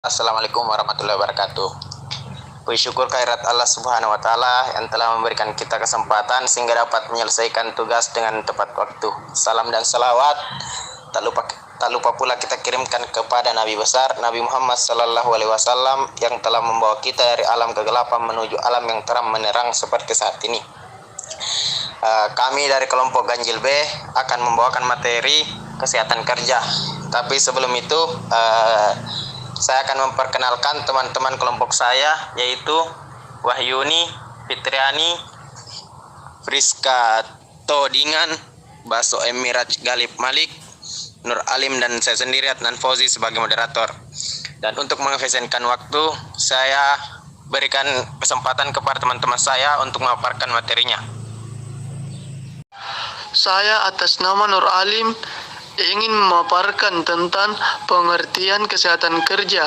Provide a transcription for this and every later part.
Assalamualaikum warahmatullahi wabarakatuh. Puji syukur kehadirat Allah Subhanahu wa taala yang telah memberikan kita kesempatan sehingga dapat menyelesaikan tugas dengan tepat waktu. Salam dan salawat tak lupa pula kita kirimkan kepada Nabi besar Nabi Muhammad sallallahu alaihi wasallam yang telah membawa kita dari alam kegelapan menuju alam yang terang menerang seperti saat ini. Kami dari kelompok Ganjil B akan membawakan materi kesehatan kerja. Tapi sebelum itu saya akan memperkenalkan teman-teman kelompok saya, yaitu Wahyuni, Fitriani, Friska Todingan, Baso Emiraj Galib Malik, Nur Alim, dan saya sendiri Adnan Fauzi sebagai moderator. Dan untuk mengefisienkan waktu, saya berikan kesempatan kepada teman-teman saya untuk memaparkan materinya. Saya atas nama Nur Alim ingin memaparkan tentang pengertian kesehatan kerja.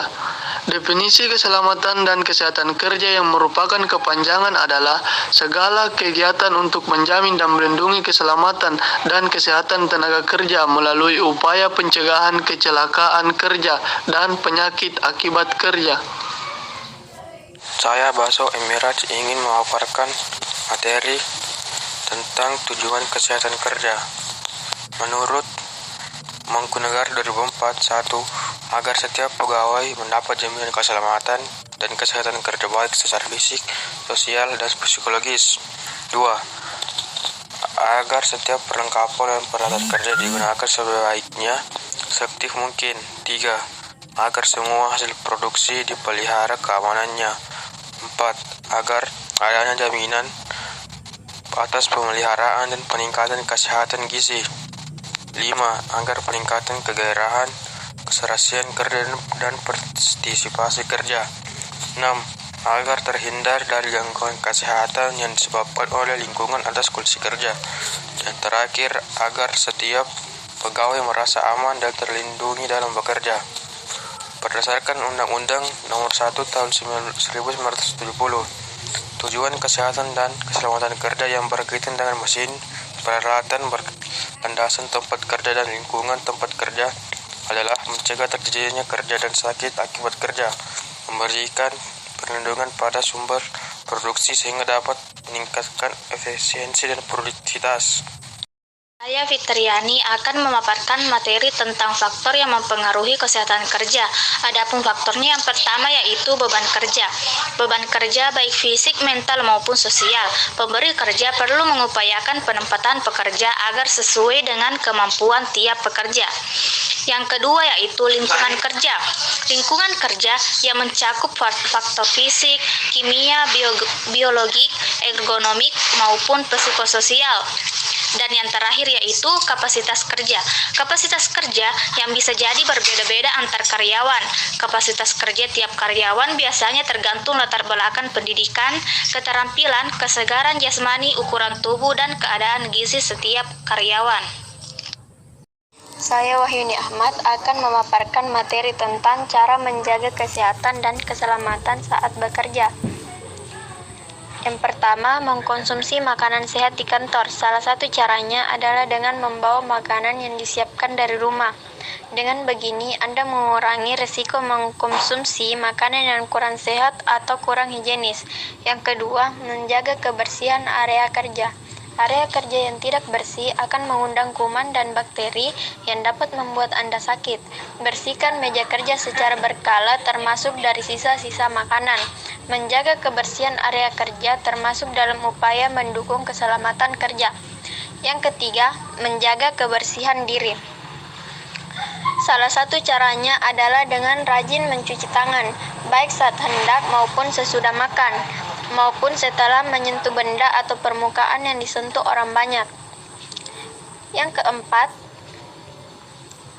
Definisi keselamatan dan kesehatan kerja yang merupakan kepanjangan adalah segala kegiatan untuk menjamin dan melindungi keselamatan dan kesehatan tenaga kerja melalui upaya pencegahan kecelakaan kerja dan penyakit akibat kerja. Saya Baso Emiraj ingin memaparkan materi tentang tujuan kesehatan kerja. Menurut Mangkunegaran 2004, 1. Agar setiap pegawai mendapat jaminan keselamatan dan kesehatan kerja baik secara fisik, sosial, dan psikologis. 2. Agar setiap perlengkapan dan peralatan kerja digunakan sebaiknya, seefektif mungkin. 3. Agar semua hasil produksi dipelihara keamanannya. 4. Agar adanya jaminan atas pemeliharaan dan peningkatan kesehatan gizi. 5. Agar peningkatan kegairahan, keserasian kerja dan partisipasi kerja. 6. Agar terhindar dari gangguan kesehatan yang disebabkan oleh lingkungan atas kondisi kerja. Dan terakhir, agar setiap pegawai merasa aman dan terlindungi dalam bekerja. Berdasarkan Undang-Undang Nomor 1 Tahun 1970, tujuan kesehatan dan keselamatan kerja yang berkaitan dengan mesin, peralatan, landasan tempat kerja, dan lingkungan tempat kerja adalah mencegah terjadinya kerja dan sakit akibat kerja, memberikan perlindungan pada sumber produksi sehingga dapat meningkatkan efisiensi dan produktivitas. Saya Fitriani akan memaparkan materi tentang faktor yang mempengaruhi kesehatan kerja. Adapun faktornya yang pertama yaitu beban kerja. Beban kerja baik fisik, mental maupun sosial. Pemberi kerja perlu mengupayakan penempatan pekerja agar sesuai dengan kemampuan tiap pekerja. Yang kedua yaitu lingkungan kerja. Lingkungan kerja yang mencakup faktor fisik, kimia, biologik, ergonomik maupun psikososial. Dan yang terakhir yaitu kapasitas kerja. Kapasitas kerja yang bisa jadi berbeda-beda antar karyawan. Kapasitas kerja tiap karyawan biasanya tergantung latar belakang pendidikan, keterampilan, kesegaran jasmani, ukuran tubuh, dan keadaan gizi setiap karyawan. Saya Wahyuni Ahmad akan memaparkan materi tentang cara menjaga kesehatan dan keselamatan saat bekerja. Yang pertama, mengkonsumsi makanan sehat di kantor. Salah satu caranya adalah dengan membawa makanan yang disiapkan dari rumah. Dengan begini, Anda mengurangi risiko mengkonsumsi makanan yang kurang sehat atau kurang higienis. Yang kedua, menjaga kebersihan area kerja. Area kerja yang tidak bersih akan mengundang kuman dan bakteri yang dapat membuat Anda sakit. Bersihkan meja kerja secara berkala termasuk dari sisa-sisa makanan. Menjaga kebersihan area kerja termasuk dalam upaya mendukung keselamatan kerja. Yang ketiga, menjaga kebersihan diri. Salah satu caranya adalah dengan rajin mencuci tangan, baik saat hendak maupun sesudah makan, maupun setelah menyentuh benda atau permukaan yang disentuh orang banyak. Yang keempat,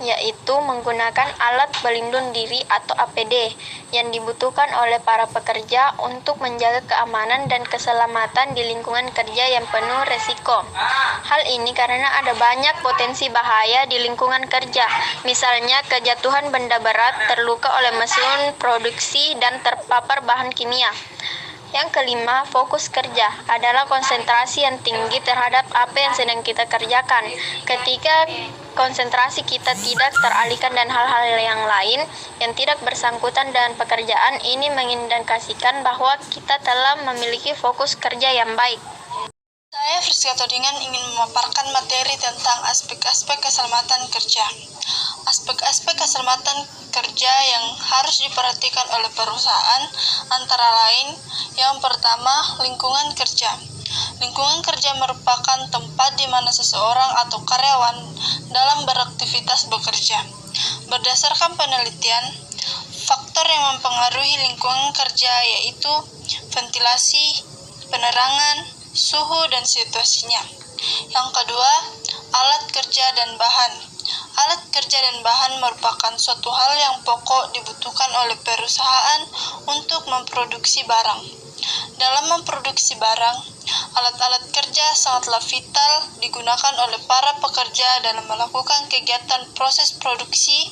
yaitu menggunakan alat pelindung diri atau APD yang dibutuhkan oleh para pekerja untuk menjaga keamanan dan keselamatan di lingkungan kerja yang penuh resiko. Hal ini karena ada banyak potensi bahaya di lingkungan kerja, misalnya kejatuhan benda berat, terluka oleh mesin produksi, dan terpapar bahan kimia. Yang kelima, fokus kerja adalah konsentrasi yang tinggi terhadap apa yang sedang kita kerjakan. Ketika konsentrasi kita tidak teralihkan dan hal-hal yang lain yang tidak bersangkutan dengan pekerjaan ini mengindikasikan bahwa kita telah memiliki fokus kerja yang baik. Saya Friska Todingan ingin memaparkan materi tentang aspek-aspek keselamatan kerja. Aspek-aspek keselamatan kerja yang harus diperhatikan oleh perusahaan antara lain, yang pertama, lingkungan kerja. Lingkungan kerja merupakan tempat di mana seseorang atau karyawan dalam beraktivitas bekerja. Berdasarkan penelitian, faktor yang mempengaruhi lingkungan kerja yaitu ventilasi, penerangan, suhu, dan situasinya. Yang kedua, alat kerja dan bahan. Alat kerja dan bahan merupakan suatu hal yang pokok dibutuhkan oleh perusahaan untuk memproduksi barang. Dalam memproduksi barang, alat-alat kerja sangatlah vital digunakan oleh para pekerja dalam melakukan kegiatan proses produksi,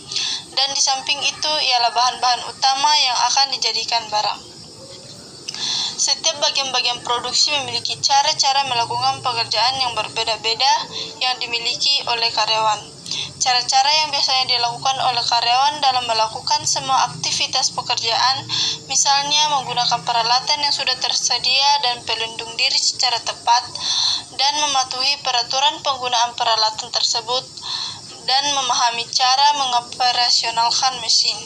dan di samping itu ialah bahan-bahan utama yang akan dijadikan barang. Setiap bagian-bagian produksi memiliki cara-cara melakukan pekerjaan yang berbeda-beda yang dimiliki oleh karyawan. Cara-cara yang biasanya dilakukan oleh karyawan dalam melakukan semua aktivitas pekerjaan, misalnya menggunakan peralatan yang sudah tersedia dan pelindung diri secara tepat, dan mematuhi peraturan penggunaan peralatan tersebut, dan memahami cara mengoperasionalkan mesin.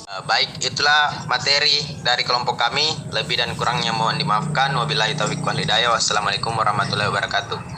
Baik, itulah materi dari kelompok kami. Lebih dan kurangnya mohon dimaafkan. Wabillahi taufiq wal hidayah. Wassalamualaikum warahmatullahi wabarakatuh.